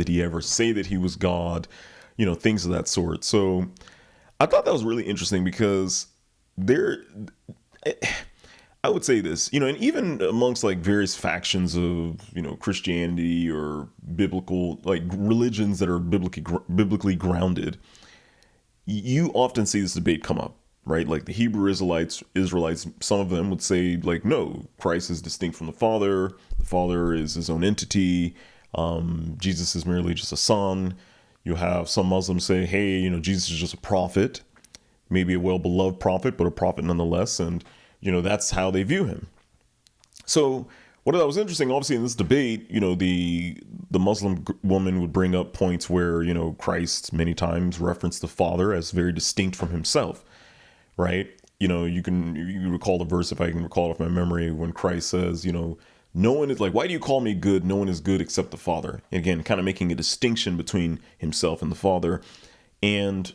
Did he ever say that he was God? Things of that sort. So I thought that was really interesting because there, I would say this, and even amongst like various factions of, Christianity or biblical, like religions that are biblically grounded, you often see this debate come up, right? Like the Hebrew Israelites, some of them would say like, no, Christ is distinct from the Father. The Father is his own entity. Jesus is merely just a son. You have some Muslims say, hey, Jesus is just a prophet, maybe a well-beloved prophet, but a prophet nonetheless. And, that's how they view him. So what I was interesting, obviously, in this debate, the Muslim woman would bring up points where, Christ many times referenced the Father as very distinct from himself, right? You recall the verse, if I can recall it off my memory, when Christ says, no one is like, why do you call me good? No one is good except the Father. And again, kind of making a distinction between himself and the Father. And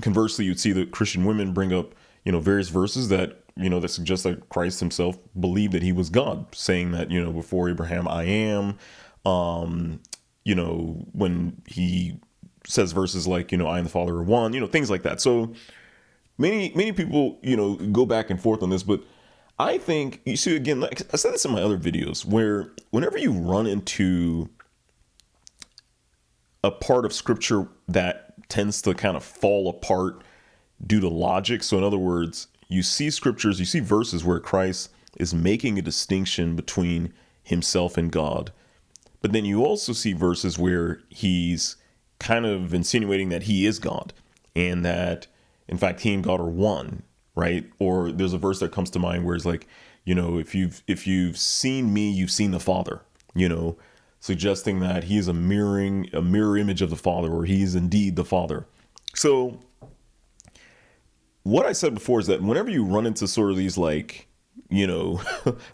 conversely, you'd see the Christian women bring up, various verses that, that suggest that Christ himself believed that he was God, saying that, before Abraham, I am, when he says verses like, I and the Father are one, things like that. So many people, go back and forth on this, but I think, you see, again, like I said this in my other videos, where whenever you run into a part of scripture that tends to kind of fall apart due to logic. So in other words, you see verses where Christ is making a distinction between himself and God. But then you also see verses where he's kind of insinuating that he is God and that, in fact, he and God are one, right? Or there's a verse that comes to mind where it's like, if you've seen me, you've seen the Father, suggesting that he is a mirror image of the Father, or he is indeed the Father. So what I said before is that whenever you run into sort of these like,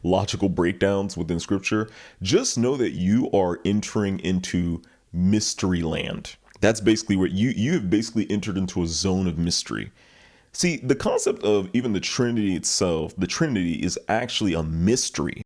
logical breakdowns within scripture, just know that you are entering into mystery land. That's basically what you have basically entered into a zone of mystery. See, the concept of even the Trinity itself, the Trinity is actually a mystery.